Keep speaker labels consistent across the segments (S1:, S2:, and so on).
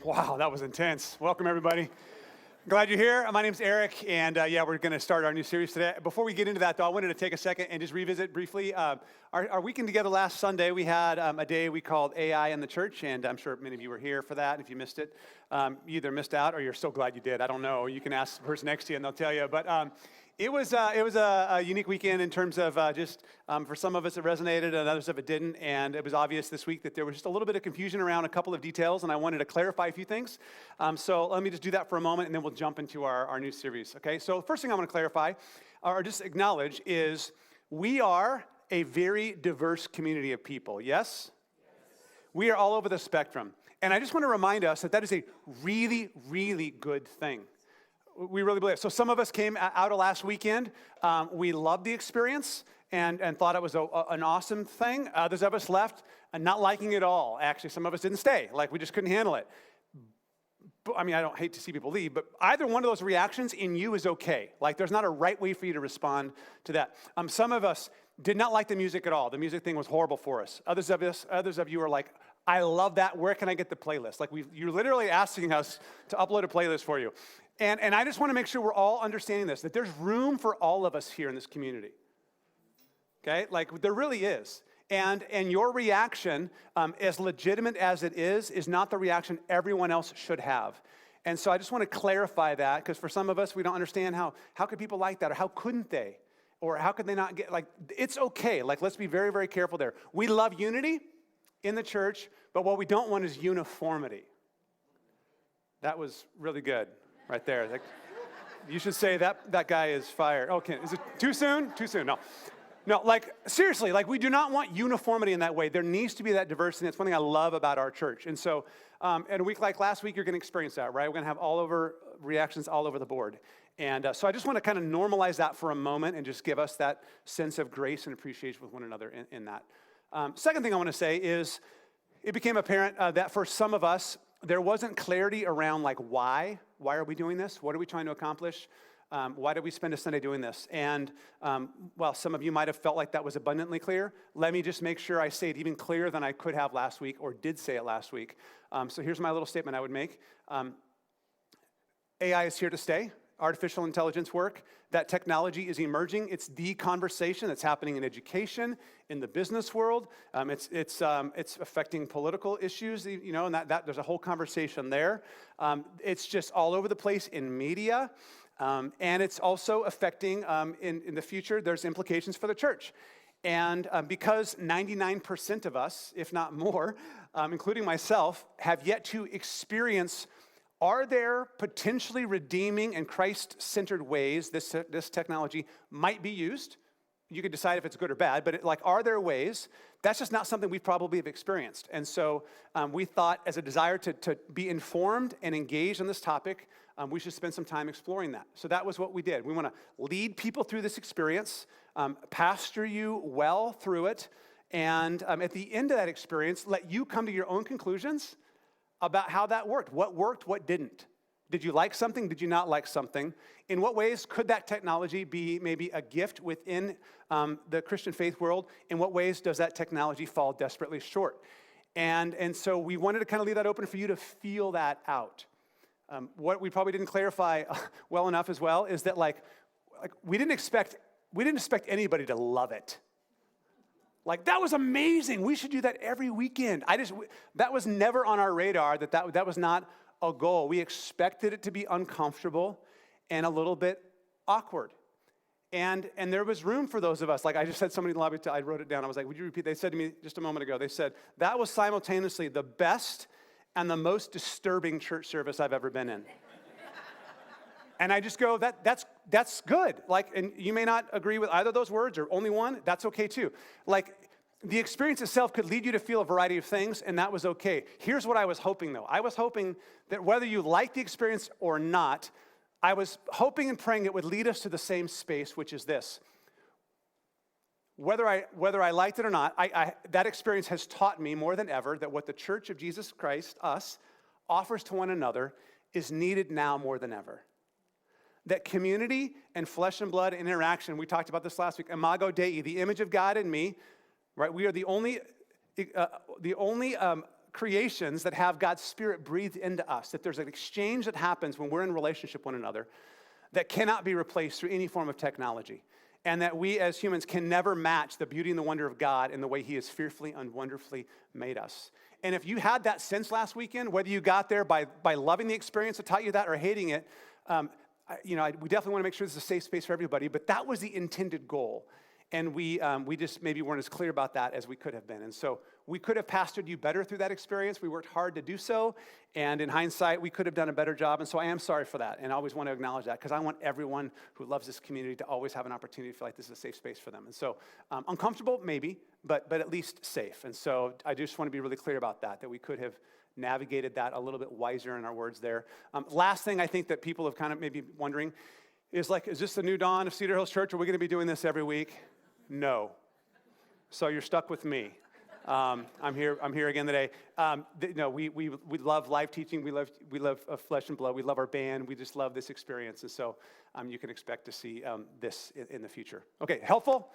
S1: Wow, that was intense. Welcome, everybody. Glad you're here. My name's Eric, and we're going to start our new series today. Before we get into that, though, I wanted to take a second and just revisit briefly. Our weekend together last Sunday, we had a day we called AI in the Church, and I'm sure many of you were here for that. If you missed it, you either missed out or you're so glad you did. I don't know. You can ask the person next to you, and they'll tell you. But it was a unique weekend in terms of for some of us it resonated and others of it didn't, and it was obvious this week that there was just a little bit of confusion around a couple of details, and I wanted to clarify a few things. So let me just do that for a moment, and then we'll jump into our new series. Okay. So first thing I want to clarify or just acknowledge is we are a very diverse community of people. Yes? We are all over the spectrum, and I just want to remind us that is a really, really good thing. We really believe it. So some of us came out of last weekend. We loved the experience and thought it was an awesome thing. Others of us left not liking it all. Actually, some of us didn't stay. Like, we just couldn't handle it. I mean, I don't hate to see people leave, but either one of those reactions in you is okay. Like, there's not a right way for you to respond to that. Some of us did not like the music at all. The music thing was horrible for us. Others of you are like, I love that. Where can I get the playlist? Like, you're literally asking us to upload a playlist for you. And I just want to make sure we're all understanding this, that there's room for all of us here in this community. Okay? Like, there really is. And your reaction, as legitimate as it is not the reaction everyone else should have. And so I just want to clarify that, because for some of us, we don't understand how could people like that, or how couldn't they? Or how could they not get, like, it's okay. Like, let's be very, very careful there. We love unity in the church, but what we don't want is uniformity. That was really good. Right there. Like, you should say that guy is fired. Okay, is it too soon? Too soon, no, like, seriously, like, we do not want uniformity in that way. There needs to be that diversity. That's one thing I love about our church. And so, in a week like last week, you're going to experience that, right? We're going to have all over reactions all over the board. And so I just want to kind of normalize that for a moment and just give us that sense of grace and appreciation with one another in that. Second thing I want to say is it became apparent that for some of us, there wasn't clarity around, like, why are we doing this? What are we trying to accomplish? Why did we spend a Sunday doing this? And while some of you might have felt like that was abundantly clear, let me just make sure I say it even clearer than I could have last week, or did say it last week. So here's my little statement I would make. AI is here to stay. Artificial intelligence work, that technology is emerging. It's the conversation that's happening in education, in the business world. It's affecting political issues, you know, and that there's a whole conversation there. It's just all over the place in media, and it's also affecting in the future. There's implications for the church, and because 99% of us, if not more, including myself, have yet to experience. Are there potentially redeeming and Christ-centered ways this technology might be used? You could decide if it's good or bad, but are there ways? That's just not something we probably have experienced. And so we thought, as a desire to be informed and engaged on this topic, we should spend some time exploring that. So that was what we did. We want to lead people through this experience, pastor you well through it, and at the end of that experience, let you come to your own conclusions about how that worked, what didn't. Did you like something? Did you not like something? In what ways could that technology be maybe a gift within the Christian faith world? In what ways does that technology fall desperately short? And so we wanted to kind of leave that open for you to feel that out. What we probably didn't clarify well enough as well is that like we didn't expect anybody to love it. Like, that was amazing. We should do that every weekend. That was never on our radar, that was not a goal. We expected it to be uncomfortable and a little bit awkward. And there was room for those of us. Like, I just had somebody in the lobby, I wrote it down. I was like, would you repeat? They said to me just a moment ago, they said, that was simultaneously the best and the most disturbing church service I've ever been in. And I just go, that's good. Like, and you may not agree with either of those words or only one. That's okay too. Like, the experience itself could lead you to feel a variety of things, and that was okay. Here's what I was hoping, though. I was hoping that whether you liked the experience or not, I was hoping and praying it would lead us to the same space, which is this. Whether I liked it or not, that experience has taught me more than ever that what the Church of Jesus Christ, us, offers to one another is needed now more than ever. That community and flesh and blood interaction, we talked about this last week, imago Dei, the image of God in me, right? We are the only creations that have God's Spirit breathed into us, that there's an exchange that happens when we're in relationship with one another that cannot be replaced through any form of technology, and that we as humans can never match the beauty and the wonder of God in the way he has fearfully and wonderfully made us. And if you had that sense last weekend, whether you got there by loving the experience that taught you that or hating it, we definitely want to make sure this is a safe space for everybody, but that was the intended goal. And we just maybe weren't as clear about that as we could have been. And so we could have pastored you better through that experience. We worked hard to do so. And in hindsight, we could have done a better job. And so I am sorry for that. And I always want to acknowledge that because I want everyone who loves this community to always have an opportunity to feel like this is a safe space for them. And so uncomfortable, maybe, but at least safe. And so I just want to be really clear about that we could have navigated that a little bit wiser in our words there. Last thing I think that people have kind of maybe wondering is is this the new dawn of Cedar Hills Church? Are we going to be doing this every week? No. So you're stuck with me. I'm here again today. We love live teaching. We love flesh and blood. We love our band. We just love this experience. And so you can expect to see this in the future. Okay, helpful?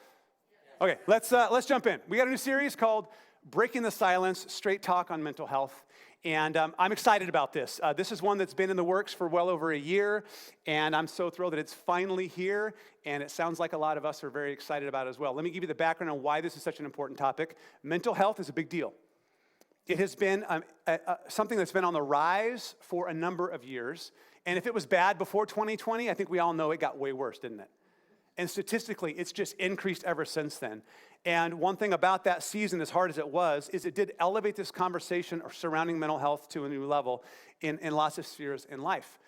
S1: Okay, let's jump in. We got a new series called Breaking the Silence, Straight Talk on Mental Health. And I'm excited about this. This is one that's been in the works for well over a year, and I'm so thrilled that it's finally here, and it sounds like a lot of us are very excited about it as well. Let me give you the background on why this is such an important topic. Mental health is a big deal. It has been something that's been on the rise for a number of years, and if it was bad before 2020, I think we all know it got way worse, didn't it? And statistically, it's just increased ever since then. And one thing about that season, as hard as it was, is it did elevate this conversation surrounding mental health to a new level in lots of spheres in life.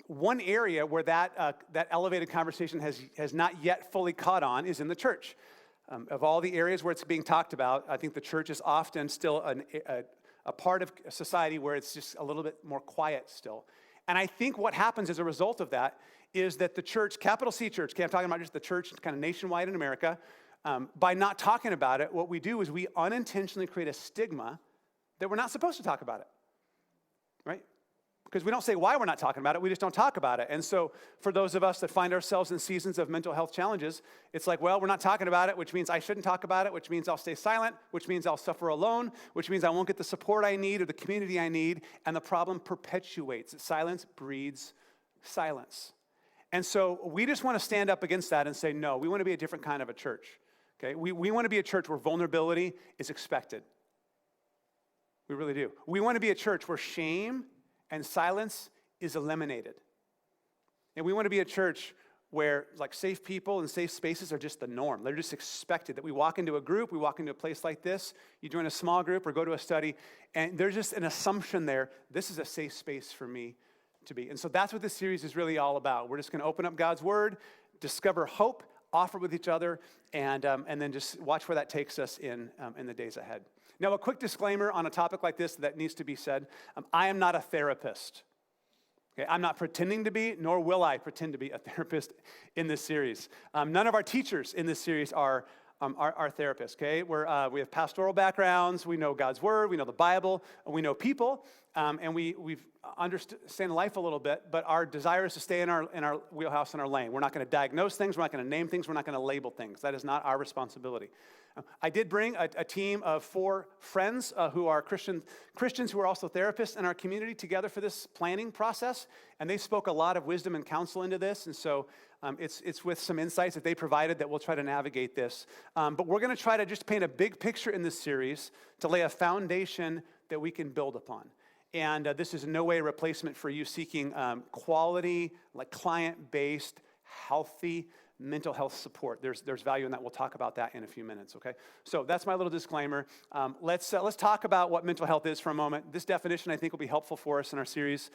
S1: One area where that elevated conversation has not yet fully caught on is in the church. Of all the areas where it's being talked about, I think the church is often still a part of society where it's just a little bit more quiet still. And I think what happens as a result of that is that the church, capital C church, okay, I'm talking about just the church kind of nationwide in America, by not talking about it, what we do is we unintentionally create a stigma that we're not supposed to talk about it, right? Because we don't say why we're not talking about it, we just don't talk about it. And so for those of us that find ourselves in seasons of mental health challenges, it's like, well, we're not talking about it, which means I shouldn't talk about it, which means I'll stay silent, which means I'll suffer alone, which means I won't get the support I need or the community I need, and the problem perpetuates. Silence breeds silence. And so we just want to stand up against that and say, no, we want to be a different kind of a church. Okay? We want to be a church where vulnerability is expected. We really do. We want to be a church where shame and silence is eliminated. And we want to be a church where safe people and safe spaces are just the norm. They're just expected, that we walk into a group, we walk into a place like this, you join a small group or go to a study, and there's just an assumption there, this is a safe space for me to be. And so that's what this series is really all about. We're just going to open up God's word, discover hope, offer with each other, and then just watch where that takes us in the days ahead. Now, a quick disclaimer on a topic like this that needs to be said. I am not a therapist. Okay, I'm not pretending to be, nor will I pretend to be a therapist in this series. None of our teachers in this series are therapists, okay? We have pastoral backgrounds, we know God's word, we know the Bible, we know people, and we've understand life a little bit, but our desire is to stay in our wheelhouse, in our lane. We're not going to diagnose things, we're not going to name things, we're not going to label things. That is not our responsibility. I did bring a team of 4 friends who are Christians who are also therapists in our community together for this planning process, and they spoke a lot of wisdom and counsel into this, and so it's with some insights that they provided that we'll try to navigate this. But we're going to try to just paint a big picture in this series to lay a foundation that we can build upon. And this is in no way a replacement for you seeking quality, client-based, healthy mental health support. There's value in that. We'll talk about that in a few minutes, okay? So that's my little disclaimer. Let's talk about what mental health is for a moment. This definition, I think, will be helpful for us in our series.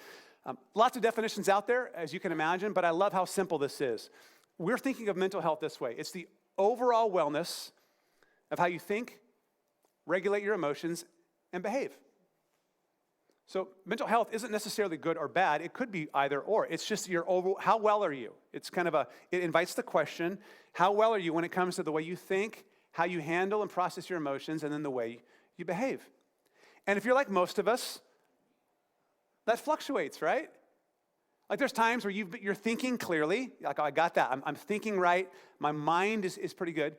S1: Lots of definitions out there, as you can imagine, but I love how simple this is. We're thinking of mental health this way. It's the overall wellness of how you think, regulate your emotions, and behave. So mental health isn't necessarily good or bad. It could be either or. It's just how well are you? It's it invites the question, how well are you when it comes to the way you think, how you handle and process your emotions, and then the way you behave. And if you're like most of us, that fluctuates, right? There's times where you're thinking clearly, I got that. I'm thinking right. My mind is pretty good.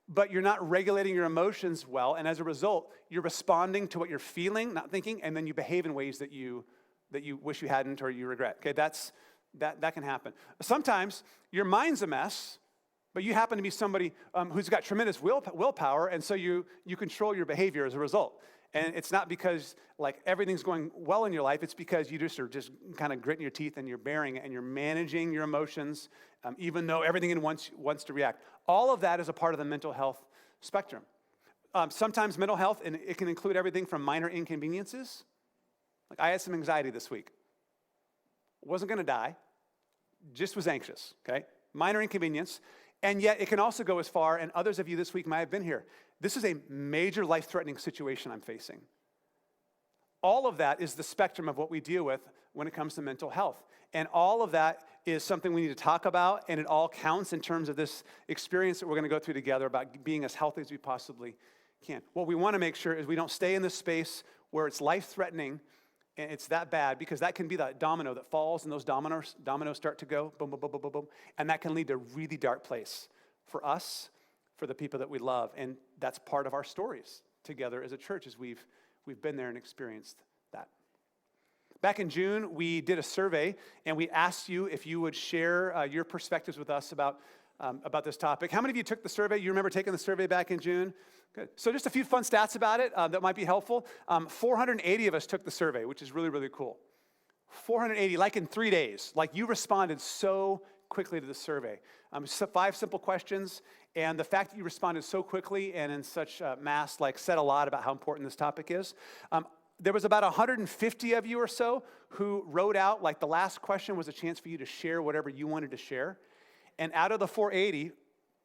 S1: but you're not regulating your emotions well, and as a result, you're responding to what you're feeling, not thinking, and then you behave in ways that you wish you hadn't or you regret. Okay, that can happen. Sometimes your mind's a mess, but you happen to be somebody who's got tremendous willpower, and so you control your behavior as a result. And it's not because like everything's going well in your life, it's because you just are just kind of gritting your teeth and you're bearing it and you're managing your emotions, even though everything wants to react. All of that is a part of the mental health spectrum. Sometimes mental health, and it can include everything from minor inconveniences. Like I had some anxiety this week. Wasn't gonna die, just was anxious, okay? Minor inconvenience. And yet it can also go as far, and others of you this week might have been here, this is a major life-threatening situation I'm facing. All of that is the spectrum of what we deal with when it comes to mental health. And all of that is something we need to talk about, and it all counts in terms of this experience that we're gonna go through together about being as healthy as we possibly can. What we wanna make sure is we don't stay in this space where it's life-threatening and it's that bad, because that can be that domino that falls and those dominoes start to go, boom, boom, boom, boom, boom, boom. And that can lead to a really dark place for us, for the people that we love. And that's part of our stories together as a church, as we've been there and experienced that. Back in June, we did a survey, and we asked you if you would share your perspectives with us about this topic. How many of you took the survey? You remember taking the survey back in June? Good. So just a few fun stats about it that might be helpful. 480 of us took the survey, which is really, really cool. 480, like in 3 days. Like you responded so quickly to the survey. 5 simple questions, and the fact that you responded so quickly and in such mass, like, said a lot about how important this topic is. There was about 150 of you or so who wrote out, like the last question was a chance for you to share whatever you wanted to share. And out of the 480,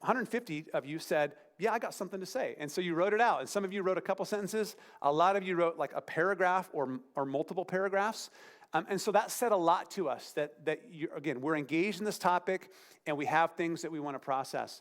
S1: 150 of you said, yeah, I got something to say. And so you wrote it out. And some of you wrote a couple sentences. A lot of you wrote like a paragraph or multiple paragraphs. And so that said a lot to us that again, we're engaged in this topic and we have things that we want to process.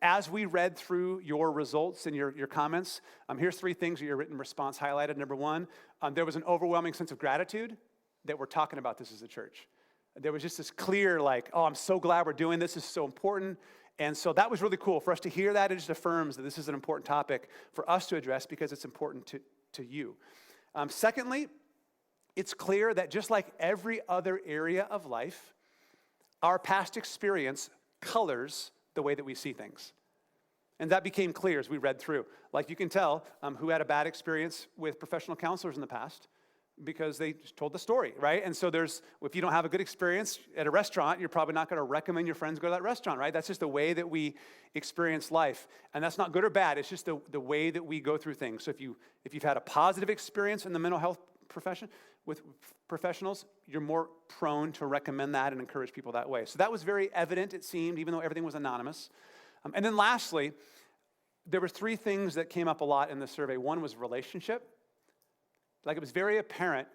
S1: As we read through your results and your comments, here's 3 things that your written response highlighted. Number 1, there was an overwhelming sense of gratitude that we're talking about this as a church. There was just this clear, like, oh, I'm so glad we're doing this. This is so important. And so that was really cool for us to hear that. It just affirms that this is an important topic for us to address because it's important to you. Secondly, it's clear that just like every other area of life, our past experience colors the way that we see things. And that became clear as we read through. Like you can tell who had a bad experience with professional counselors in the past, because they just told the story, right? And so if you don't have a good experience at a restaurant, you're probably not going to recommend your friends go to that restaurant, right? That's just the way that we experience life. And that's not good or bad. It's just the way that we go through things. So if you've had a positive experience in the mental health profession with professionals, you're more prone to recommend that and encourage people that way. So that was very evident, it seemed, even though everything was anonymous. And then lastly, there were 3 things that came up a lot in the survey. One was relationship. Like it was very apparent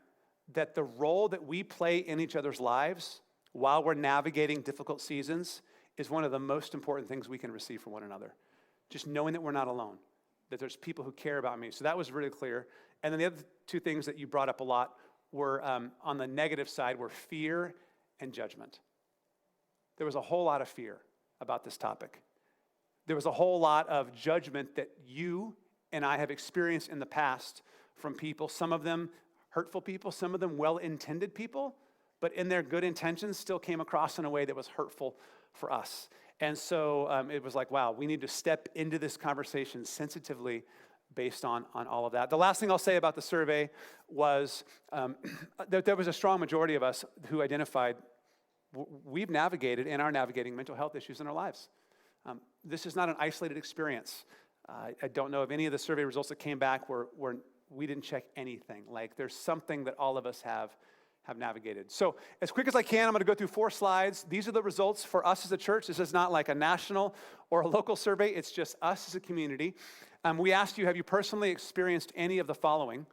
S1: that the role that we play in each other's lives while we're navigating difficult seasons is one of the most important things we can receive from one another. Just knowing that we're not alone, that there's people who care about me. So that was really clear. And then the other 2 things that you brought up a lot were on the negative side were fear and judgment. There was a whole lot of fear about this topic. There was a whole lot of judgment that you and I have experienced in the past from people, some of them hurtful people, some of them well-intended people, but in their good intentions still came across in a way that was hurtful for us. And so it was like, wow, we need to step into this conversation sensitively based on all of that. The last thing I'll say about the survey was that there was a strong majority of us who identified we've navigated and are navigating mental health issues in our lives. This is not an isolated experience. I don't know of any of the survey results that came back where we didn't check anything. Like there's something that all of us have navigated. So as quick as I can, I'm going to go through 4 slides. These are the results for us as a church. This is not like a national or a local survey. It's just us as a community. We asked you, have you personally experienced any of the following?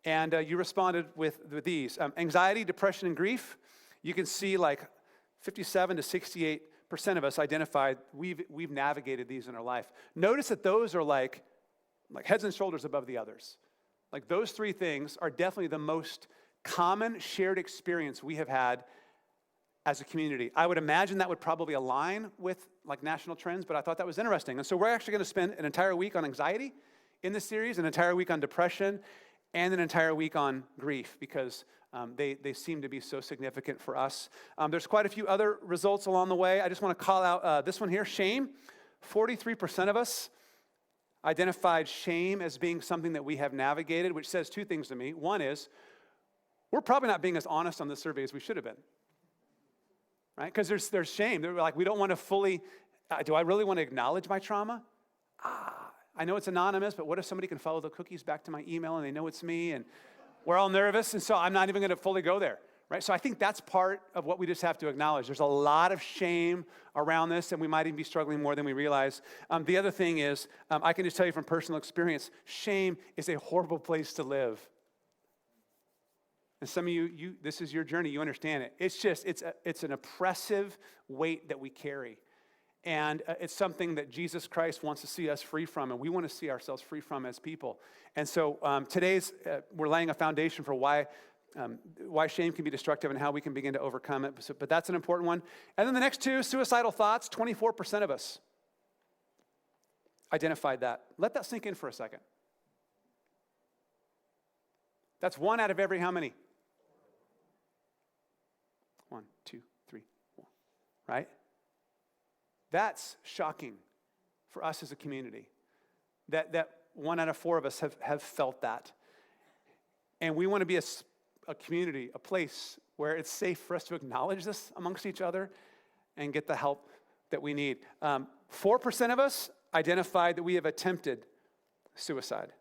S1: And you responded with these. Anxiety, depression, and grief. You can see like 57 to 68% of us identified we've navigated these in our life. Notice that those are like heads and shoulders above the others. Like those 3 things are definitely the most common shared experience we have had as a community. I would imagine that would probably align with like national trends, but I thought that was interesting. And so we're actually going to spend an entire week on anxiety in this series, an entire week on depression, and an entire week on grief, because they seem to be so significant for us. There's quite a few other results along the way. I just want to call out this one here, shame. 43% of us identified shame as being something that we have navigated, which says two things to me. One is, we're probably not being as honest on this survey as we should have been. Right? Because there's shame. They're like, we don't want to fully, do I really want to acknowledge my trauma? I know it's anonymous, but what if somebody can follow the cookies back to my email and they know it's me, and we're all nervous, and so I'm not even going to fully go there, right? So I think that's part of what we just have to acknowledge. There's a lot of shame around this, and we might even be struggling more than we realize. The other thing is, I can just tell you from personal experience, shame is a horrible place to live. And some of you, this is your journey, you understand it. It's an oppressive weight that we carry. And it's something that Jesus Christ wants to see us free from, and we want to see ourselves free from as people. And so we're laying a foundation for why shame can be destructive and how we can begin to overcome it. But that's an important one. And then the next two, suicidal thoughts, 24% of us identified that. Let that sink in for a second. That's one out of every how many? 1, 2, 3, 4, right? That's shocking for us as a community, that 1 out of 4 of us have felt that. And we want to be a community, a place where it's safe for us to acknowledge this amongst each other and get the help that we need. 4% of us identified that we have attempted suicide.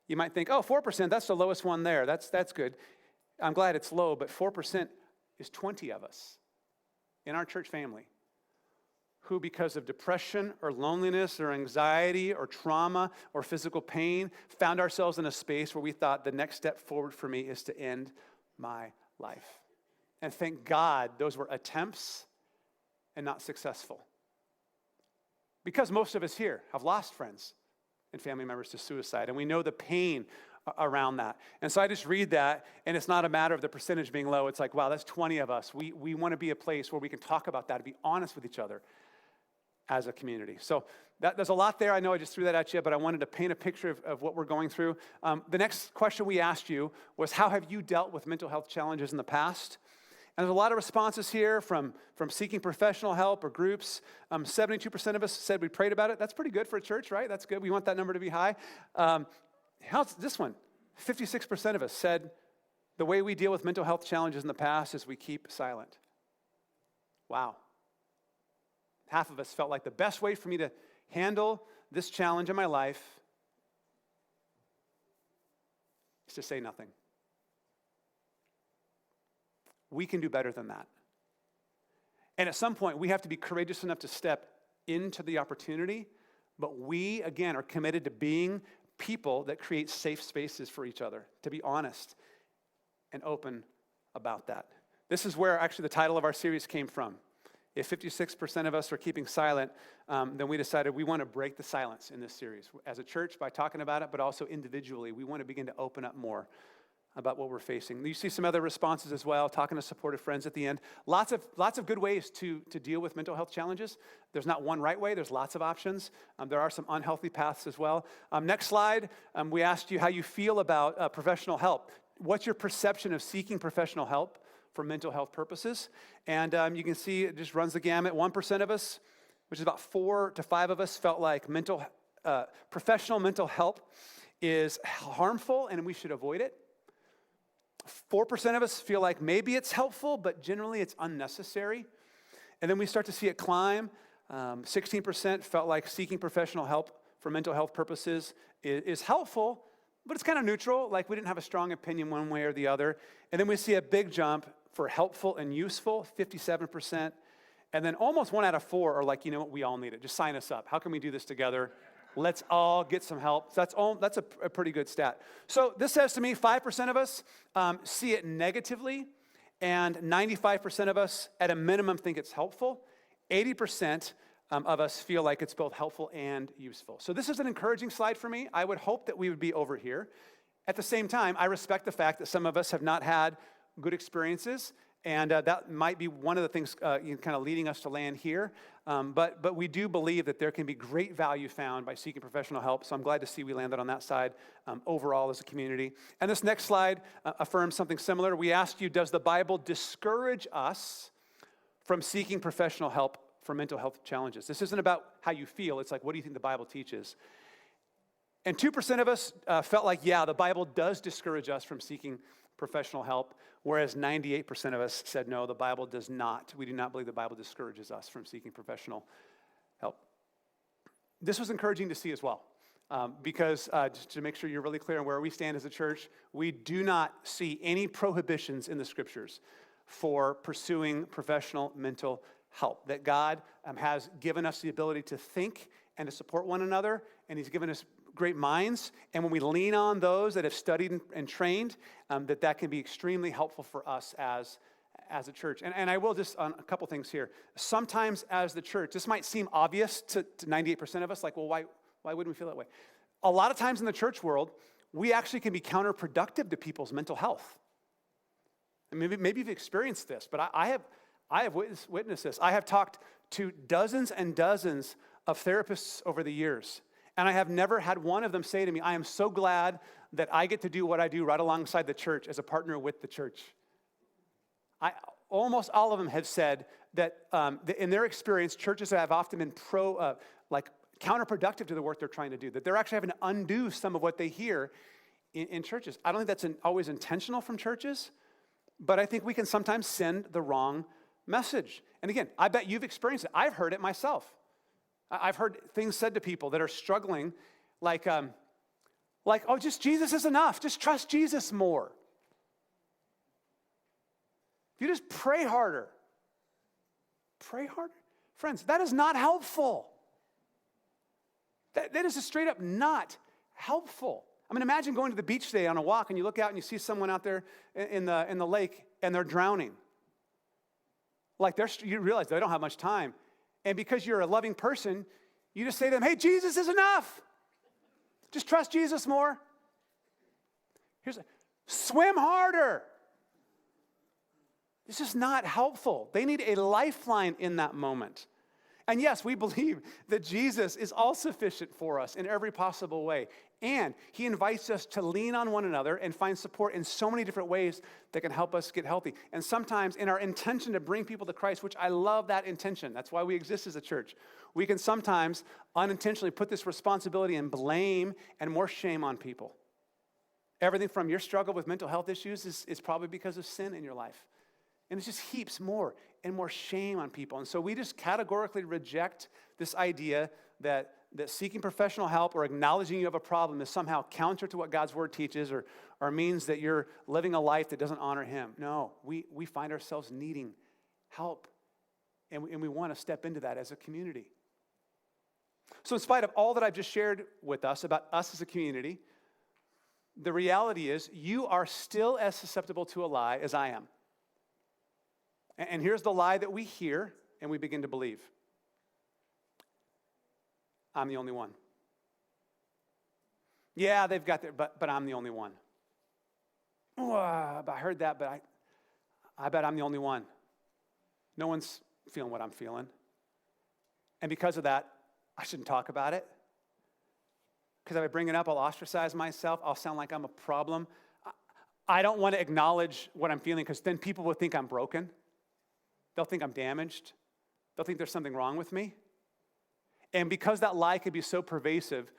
S1: You might think, 4%, that's the lowest one there. That's good. I'm glad it's low, but 4% is 20 of us in our church family who, because of depression or loneliness or anxiety or trauma or physical pain, found ourselves in a space where we thought the next step forward for me is to end my life. And thank God those were attempts and not successful. Because most of us here have lost friends and family members to suicide, and we know the pain around that. And so I just read that, and it's not a matter of the percentage being low. It's like, wow, that's 20 of us. We want to be a place where we can talk about that and be honest with each other as a community. So there's a lot there. I know I just threw that at you, but I wanted to paint a picture of what we're going through. The next question we asked you was, how have you dealt with mental health challenges in the past? And there's a lot of responses here from seeking professional help or groups. 72% of us said we prayed about it. That's pretty good for a church, right? That's good. We want that number to be high. How's this one? 56% of us said the way we deal with mental health challenges in the past is we keep silent. Wow. Half of us felt like the best way for me to handle this challenge in my life is to say nothing. We can do better than that. And at some point, we have to be courageous enough to step into the opportunity, but we, again, are committed to being people that create safe spaces for each other, to be honest and open about that. This is where actually the title of our series came from. If 56% of us are keeping silent, then we decided we want to break the silence in this series. As a church, by talking about it, but also individually, we want to begin to open up more about what we're facing. You see some other responses as well, talking to supportive friends at the end. Lots of good ways to deal with mental health challenges. There's not one right way. There's lots of options. There are some unhealthy paths as well. Next slide, we asked you how you feel about professional help. What's your perception of seeking professional help for mental health purposes? And you can see it just runs the gamut. 1% of us, which is about 4 to 5 of us, felt like professional mental help is harmful and we should avoid it. 4% of us feel like maybe it's helpful, but generally it's unnecessary. And then we start to see it climb. 16% felt like seeking professional help for mental health purposes is helpful, but it's kind of neutral, like we didn't have a strong opinion one way or the other. And then we see a big jump for helpful and useful, 57%. And then almost 1 out of 4 are like, you know what, we all need it. Just sign us up. How can we do this together? Let's all get some help. That's a pretty good stat. So this says to me 5% of us see it negatively, and 95% of us, at a minimum, think it's helpful. 80% of us feel like it's both helpful and useful. So this is an encouraging slide for me. I would hope that we would be over here. At the same time, I respect the fact that some of us have not had good experiences, And that might be one of the things kind of leading us to land here. But we do believe that there can be great value found by seeking professional help. So I'm glad to see we landed on that side overall as a community. And this next slide affirms something similar. We asked you, does the Bible discourage us from seeking professional help for mental health challenges? This isn't about how you feel. It's like, what do you think the Bible teaches? And 2% of us felt like, yeah, the Bible does discourage us from seeking professional help, whereas 98% of us said, no, the Bible does not. We do not believe the Bible discourages us from seeking professional help. This was encouraging to see as well, because just to make sure you're really clear on where we stand as a church, we do not see any prohibitions in the Scriptures for pursuing professional mental help, that God has given us the ability to think and to support one another, and He's given us great minds, and when we lean on those that have studied and trained, that can be extremely helpful for us as a church. And I will just, on a couple things here. Sometimes as the church, this might seem obvious to 98% of us, like, well, why wouldn't we feel that way? A lot of times in the church world, we actually can be counterproductive to people's mental health. And maybe you've experienced this, but I have witnessed this. I have talked to dozens and dozens of therapists over the years, and I have never had one of them say to me, I am so glad that I get to do what I do right alongside the church as a partner with the church. Almost all of them have said that in their experience, churches have often been counterproductive to the work they're trying to do, that they're actually having to undo some of what they hear in churches. I don't think that's always intentional from churches, but I think we can sometimes send the wrong message. And again, I bet you've experienced it. I've heard it myself. I've heard things said to people that are struggling like, oh, just Jesus is enough. Just trust Jesus more. If you just pray harder. Pray harder? Friends, that is not helpful. That is just straight up not helpful. I mean, imagine going to the beach today on a walk and you look out and you see someone out there in the lake and they're drowning. You realize they don't have much time. And because you're a loving person, you just say to them, hey, Jesus is enough. Just trust Jesus more. Swim harder. This is not helpful. They need a lifeline in that moment. And yes, we believe that Jesus is all sufficient for us in every possible way. And He invites us to lean on one another and find support in so many different ways that can help us get healthy. And sometimes in our intention to bring people to Christ, which I love that intention, that's why we exist as a church, we can sometimes unintentionally put this responsibility and blame and more shame on people. Everything from your struggle with mental health issues is probably because of sin in your life. And it just heaps more and more shame on people. And so we just categorically reject this idea that seeking professional help or acknowledging you have a problem is somehow counter to what God's Word teaches or means that you're living a life that doesn't honor Him. No, we find ourselves needing help, and we want to step into that as a community. So in spite of all that I've just shared with us about us as a community, the reality is you are still as susceptible to a lie as I am. And here's the lie that we hear and we begin to believe. I'm the only one. Yeah, they've got their, but I'm the only one. Oh, I heard that, but I bet I'm the only one. No one's feeling what I'm feeling. And because of that, I shouldn't talk about it. Because if I bring it up, I'll ostracize myself. I'll sound like I'm a problem. I don't want to acknowledge what I'm feeling because then people will think I'm broken. They'll think I'm damaged. They'll think there's something wrong with me. And because that lie can be so pervasive,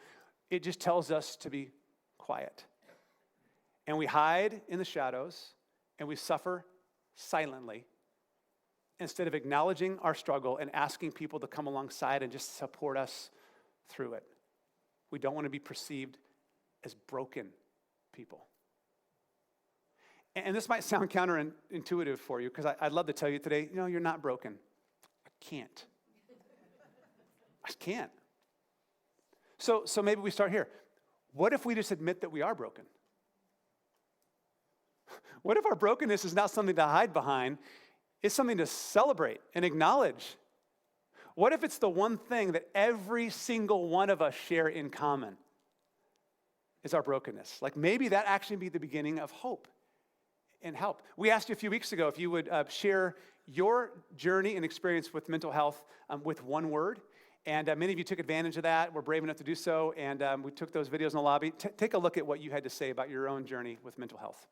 S1: it just tells us to be quiet. And we hide in the shadows, and we suffer silently instead of acknowledging our struggle and asking people to come alongside and just support us through it. We don't want to be perceived as broken people. And this might sound counterintuitive for you, because I'd love to tell you today, no, you're not broken. I can't. I just can't. So maybe we start here. What if we just admit that we are broken? What if our brokenness is not something to hide behind? It's something to celebrate and acknowledge. What if it's the one thing that every single one of us share in common is our brokenness? Like maybe that actually be the beginning of hope and help. We asked you a few weeks ago if you would share your journey and experience with mental health with one word. And many of you took advantage of that. We're brave enough to do so. And we took those videos in the lobby. Take a look at what you had to say about your own journey with mental health.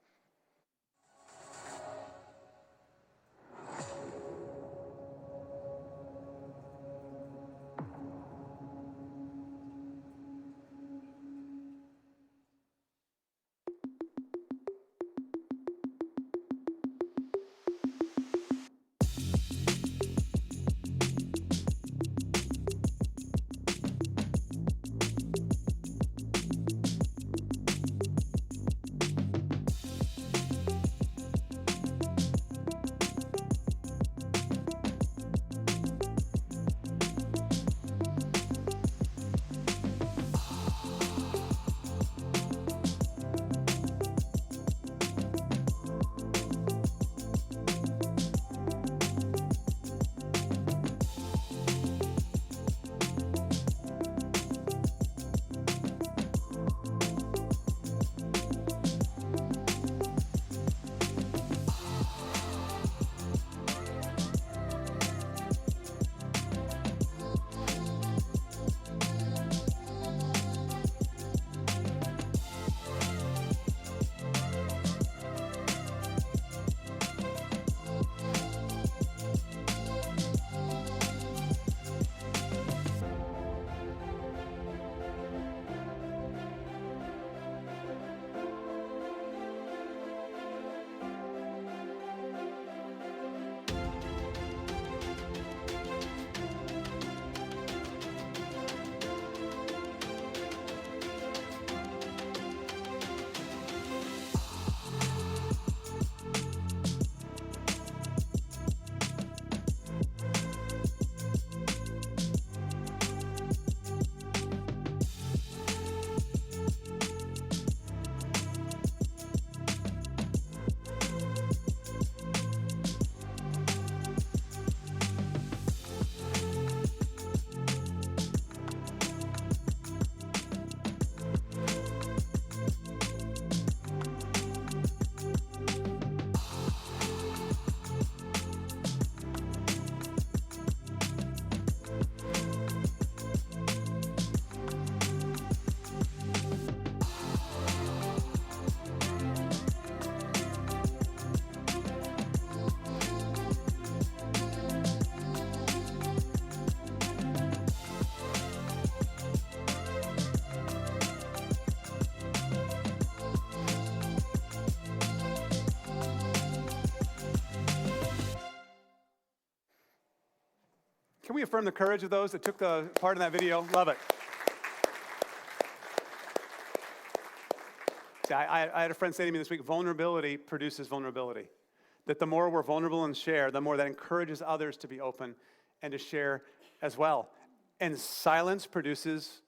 S1: Can we affirm the courage of those that took the part in that video? Love it. See, I had a friend say to me this week, vulnerability produces vulnerability. That the more we're vulnerable and share, the more that encourages others to be open and to share as well. And silence produces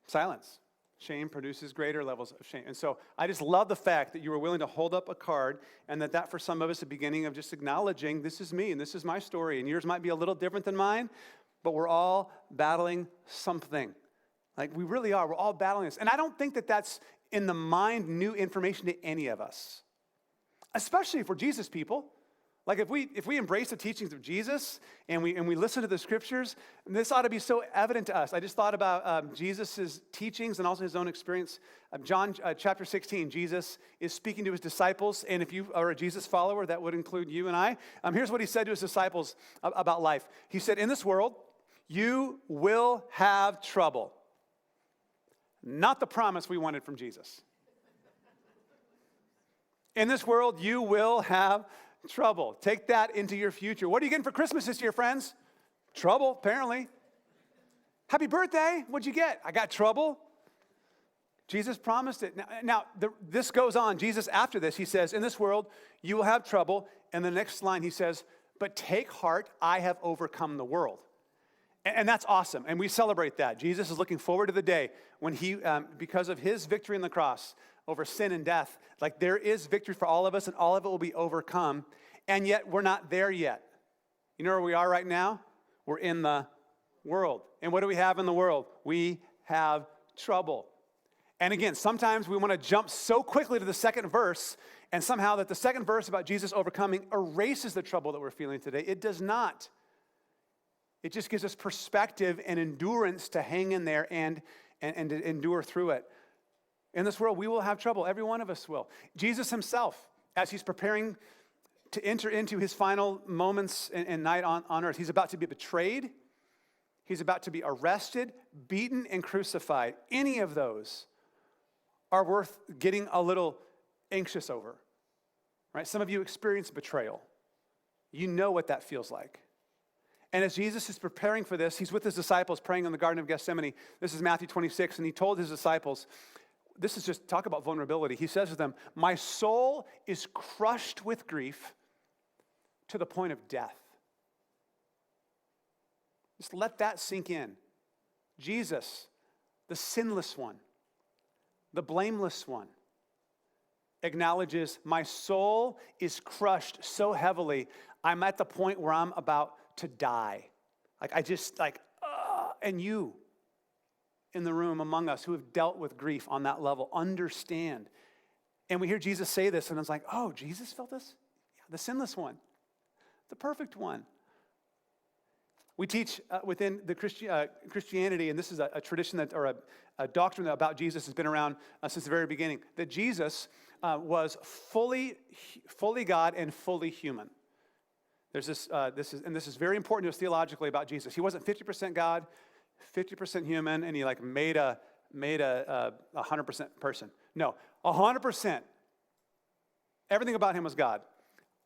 S1: silence. Shame produces greater levels of shame. And so I just love the fact that you were willing to hold up a card, and that for some of us, the beginning of just acknowledging this is me and this is my story, and yours might be a little different than mine, but we're all battling something. Like we really are. We're all battling this. And I don't think that that's in the mind new information to any of us, especially for Jesus people. Like if we embrace the teachings of Jesus and we listen to the scriptures, this ought to be so evident to us. I just thought about Jesus' teachings and also his own experience. John chapter 16, Jesus is speaking to his disciples, and if you are a Jesus follower, that would include you and I. Here's what he said to his disciples about life. He said, in this world, you will have trouble. Not the promise we wanted from Jesus. In this world, you will have trouble. Take that into your future. What are you getting for Christmas this year, friends? Trouble, apparently. Happy birthday. What'd you get? I got trouble. Jesus promised it. Now, this goes on. Jesus, after this, he says, in this world, you will have trouble. And the next line, he says, but take heart, I have overcome the world. And that's awesome. And we celebrate that. Jesus is looking forward to the day when he, because of his victory on the cross, over sin and death, like there is victory for all of us and all of it will be overcome, and yet we're not there yet. You know where we are right now? We're in the world. And what do we have in the world? We have trouble. And again, sometimes we want to jump so quickly to the second verse, and somehow that the second verse about Jesus overcoming erases the trouble that we're feeling today. It does not. It just gives us perspective and endurance to hang in there and to endure through it. In this world, we will have trouble. Every one of us will. Jesus himself, as he's preparing to enter into his final moments and night on earth, he's about to be betrayed. He's about to be arrested, beaten, and crucified. Any of those are worth getting a little anxious over, right? Some of you experience betrayal. You know what that feels like. And as Jesus is preparing for this, he's with his disciples praying in the Garden of Gethsemane. This is Matthew 26, and he told his disciples, this is just talk about vulnerability. He says to them, my soul is crushed with grief to the point of death. Just let that sink in. Jesus, the sinless one, the blameless one, acknowledges my soul is crushed so heavily, I'm at the point where I'm about to die. And you in the room among us who have dealt with grief on that level understand. And we hear Jesus say this, and it's like, oh, Jesus felt this? Yeah, the sinless one, the perfect one. We teach within the Christianity, and this is a tradition or a doctrine about Jesus has been around since the very beginning, that Jesus was fully God and fully human. There's this is very important to us theologically about Jesus. He wasn't 50% God, 50% human, and he made a 100% person. No, 100%. Everything about him was God.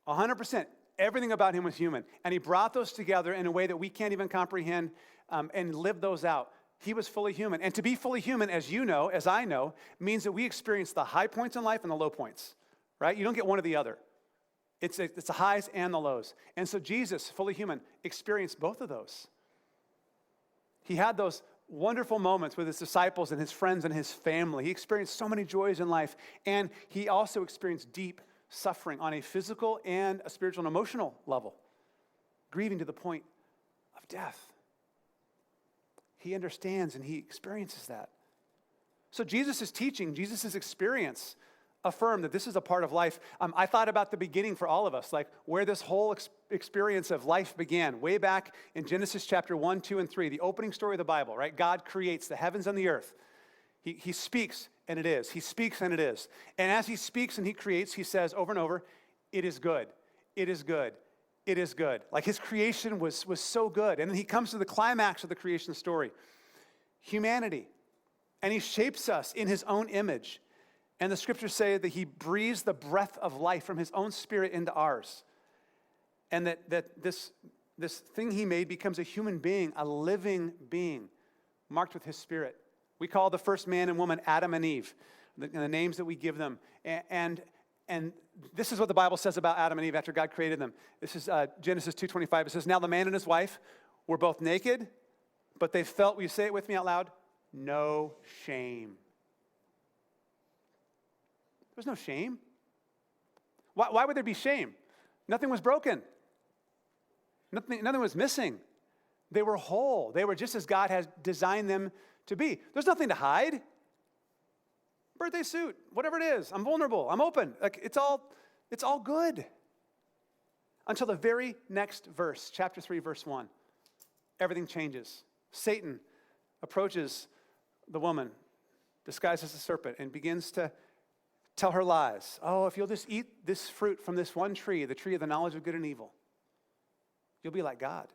S1: 100%. Everything about him was human. And he brought those together in a way that we can't even comprehend and live those out. He was fully human. And to be fully human, as you know, as I know, means that we experience the high points in life and the low points, right? You don't get one or the other. It's the highs and the lows. And so Jesus, fully human, experienced both of those. He had those wonderful moments with his disciples and his friends and his family. He experienced so many joys in life. And he also experienced deep suffering on a physical and a spiritual and emotional level, grieving to the point of death. He understands and he experiences that. So Jesus' teaching, Jesus' experience affirm that this is a part of life. I thought about the beginning for all of us, like where this whole experience of life began, way back in Genesis chapter 1, 2, and 3, the opening story of the Bible, right? God creates the heavens and the earth. He speaks, and it is. He speaks, and it is. And as he speaks and he creates, he says over and over, it is good. It is good. It is good. Like his creation was so good. And then he comes to the climax of the creation story, humanity. And he shapes us in his own image. And the scriptures say that he breathes the breath of life from his own spirit into ours. And that this thing he made becomes a human being, a living being, marked with his spirit. We call the first man and woman Adam and Eve, the names that we give them. And this is what the Bible says about Adam and Eve after God created them. This is Genesis 2:25. It says, now the man and his wife were both naked, but they felt, will you say it with me out loud? No shame. There's no shame. Why would there be shame? Nothing was broken. Nothing was missing. They were whole. They were just as God has designed them to be. There's nothing to hide. Birthday suit, whatever it is. I'm vulnerable. I'm open. Like it's all good. Until the very next verse, chapter 3, verse 1. Everything changes. Satan approaches the woman, disguised as a serpent, and begins to tell her lies. Oh, if you'll just eat this fruit from this one tree, the tree of the knowledge of good and evil, you'll be like God.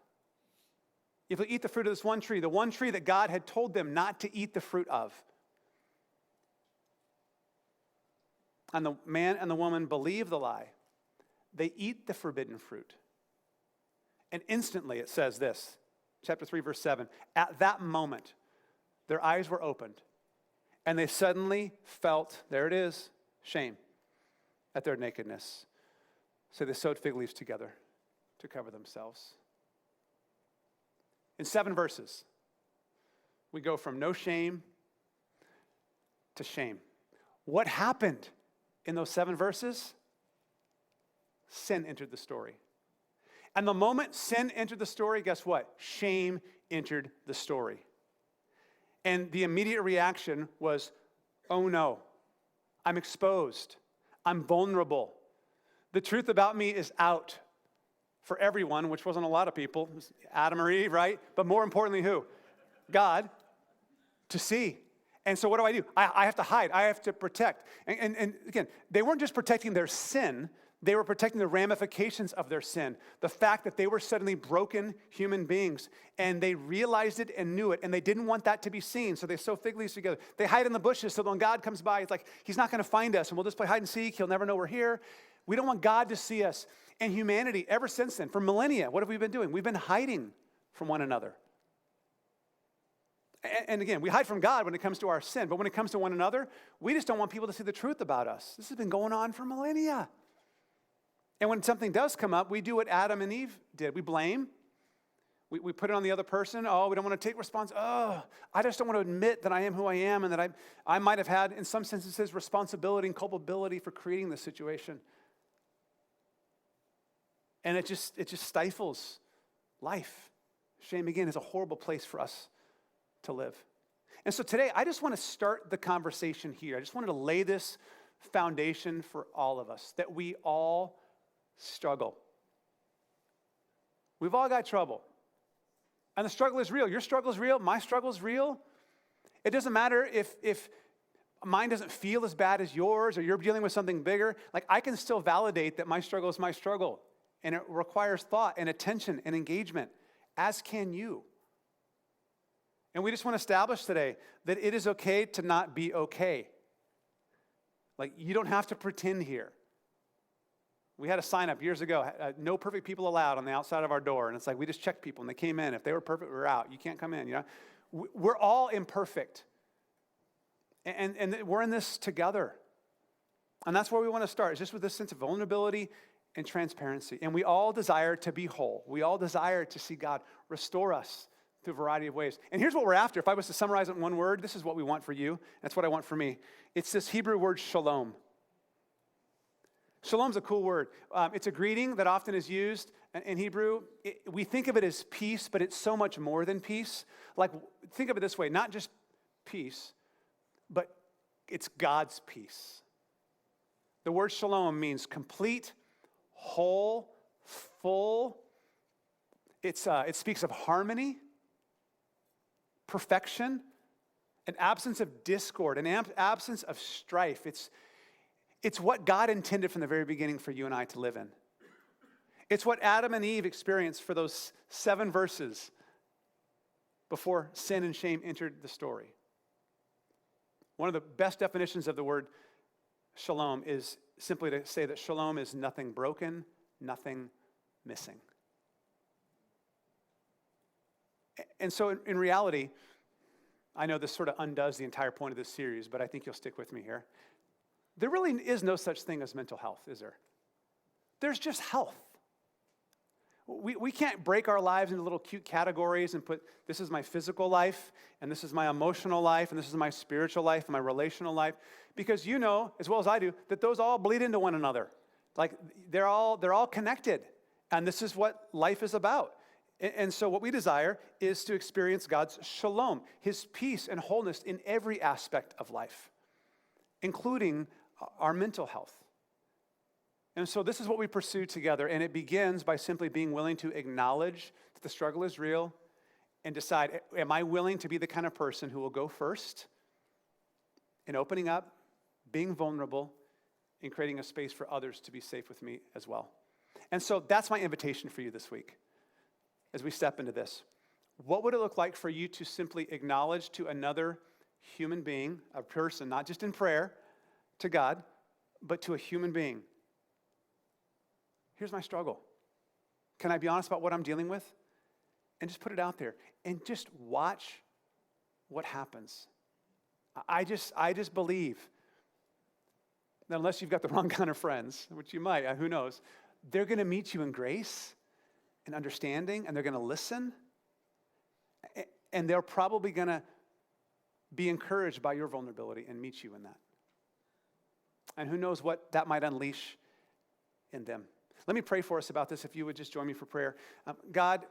S1: If you eat the fruit of this one tree, the one tree that God had told them not to eat the fruit of. And the man and the woman believe the lie. They eat the forbidden fruit. And instantly it says this, chapter 3, verse 7, at that moment, their eyes were opened, and they suddenly felt, there it is, shame at their nakedness. So they sewed fig leaves together to cover themselves. In 7 verses, we go from no shame to shame. What happened in those 7 verses? Sin entered the story. And the moment sin entered the story, guess what? Shame entered the story. And the immediate reaction was, oh no, I'm exposed, I'm vulnerable. The truth about me is out for everyone, which wasn't a lot of people, Adam or Eve, right? But more importantly, who? God, to see. And so what do? I have to hide. I have to protect. And again, they weren't just protecting their sin. They were protecting the ramifications of their sin. The fact that they were suddenly broken human beings. And they realized it and knew it. And they didn't want that to be seen. So they sew fig leaves together. They hide in the bushes so when God comes by, it's like, he's not going to find us. And we'll just play hide and seek. He'll never know we're here. We don't want God to see us. And humanity, ever since then, for millennia, what have we been doing? We've been hiding from one another. And again, we hide from God when it comes to our sin, but when it comes to one another, we just don't want people to see the truth about us. This has been going on for millennia. And when something does come up, we do what Adam and Eve did. We blame. We put it on the other person. Oh, we don't want to take response. Oh, I just don't want to admit that I am who I am and that I might have had, in some senses, responsibility and culpability for creating this situation. And it just stifles life. Shame, again, is a horrible place for us to live. And so today, I just want to start the conversation here. I just wanted to lay this foundation for all of us, that we all struggle. We've all got trouble. And the struggle is real. Your struggle is real. My struggle is real. It doesn't matter if mine doesn't feel as bad as yours or you're dealing with something bigger. Like, I can still validate that my struggle is my struggle. And it requires thought and attention and engagement, as can you. And we just want to establish today that it is okay to not be okay. Like, you don't have to pretend here. We had a sign up years ago, no perfect people allowed on the outside of our door. And it's like, we just checked people and they came in. If they were perfect, we were out. You can't come in, you know. We're all imperfect. And we're in this together. And that's where we want to start, is just with this sense of vulnerability and transparency. And we all desire to be whole. We all desire to see God restore us through a variety of ways. And here's what we're after. If I was to summarize it in one word, this is what we want for you. That's what I want for me. It's this Hebrew word shalom. Shalom's a cool word. It's a greeting that often is used in Hebrew. We think of it as peace, but it's so much more than peace. Like, think of it this way, not just peace, but it's God's peace. The word shalom means complete, whole, full. It speaks of harmony, perfection, an absence of discord, an absence of strife. It's what God intended from the very beginning for you and I to live in. It's what Adam and Eve experienced for those 7 verses before sin and shame entered the story. One of the best definitions of the word shalom is simply to say that shalom is nothing broken, nothing missing. And so in reality, I know this sort of undoes the entire point of this series, but I think you'll stick with me here. There really is no such thing as mental health, is there? There's just health. We can't break our lives into little cute categories and put, this is my physical life, and this is my emotional life, and this is my spiritual life, and my relational life, because you know, as well as I do, that those all bleed into one another. Like, they're all connected, and this is what life is about. And so what we desire is to experience God's shalom, his peace and wholeness in every aspect of life, including our mental health. And so this is what we pursue together, and it begins by simply being willing to acknowledge that the struggle is real and decide, am I willing to be the kind of person who will go first in opening up, being vulnerable, and creating a space for others to be safe with me as well. And so that's my invitation for you this week as we step into this. What would it look like for you to simply acknowledge to another human being, a person, not just in prayer to God, but to a human being? Here's my struggle. Can I be honest about what I'm dealing with? And just put it out there. And just watch what happens. I just believe that unless you've got the wrong kind of friends, which you might, who knows, they're going to meet you in grace and understanding, and they're going to listen, and they're probably going to be encouraged by your vulnerability and meet you in that. And who knows what that might unleash in them. Let me pray for us about this, if you would just join me for prayer. God,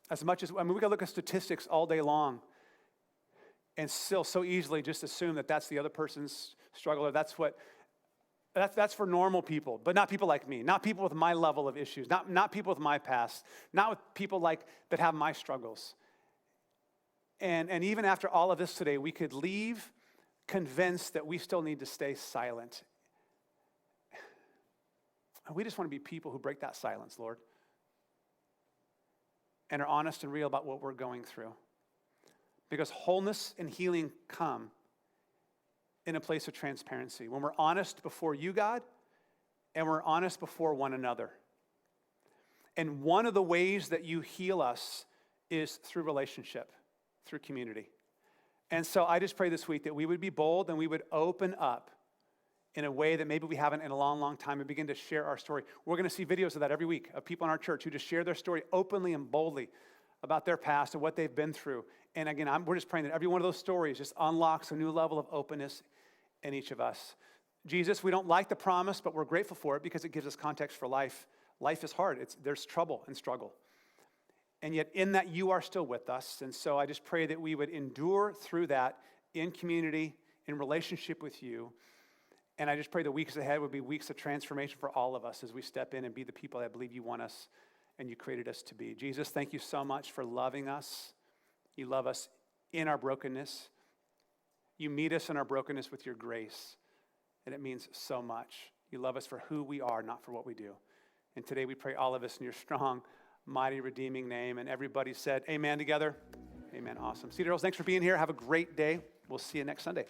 S1: as much as, we can look at statistics all day long, and still so easily just assume that that's the other person's struggle, or that's for normal people, but not people like me, not people with my level of issues, not people with my past, not with people that have my struggles. And even after all of this today, we could leave convinced that we still need to stay silent. We just want to be people who break that silence, Lord, and are honest and real about what we're going through. Because wholeness and healing come in a place of transparency. When we're honest before you, God, and we're honest before one another. And one of the ways that you heal us is through relationship, through community. And so I just pray this week that we would be bold and we would open up in a way that maybe we haven't in a long, long time and begin to share our story. We're going to see videos of that every week of people in our church who just share their story openly and boldly about their past and what they've been through. And again, we're just praying that every one of those stories just unlocks a new level of openness in each of us. Jesus, we don't like the promise, but we're grateful for it because it gives us context for life. Life is hard. There's trouble and struggle. And yet in that you are still with us. And so I just pray that we would endure through that in community, in relationship with you. And I just pray the weeks ahead would be weeks of transformation for all of us as we step in and be the people that I believe you want us and you created us to be. Jesus, thank you so much for loving us. You love us in our brokenness. You meet us in our brokenness with your grace. And it means so much. You love us for who we are, not for what we do. And today we pray all of us in your strong, mighty, redeeming name. And everybody said amen together. Amen. Awesome. Cedar Hills, thanks for being here. Have a great day. We'll see you next Sunday.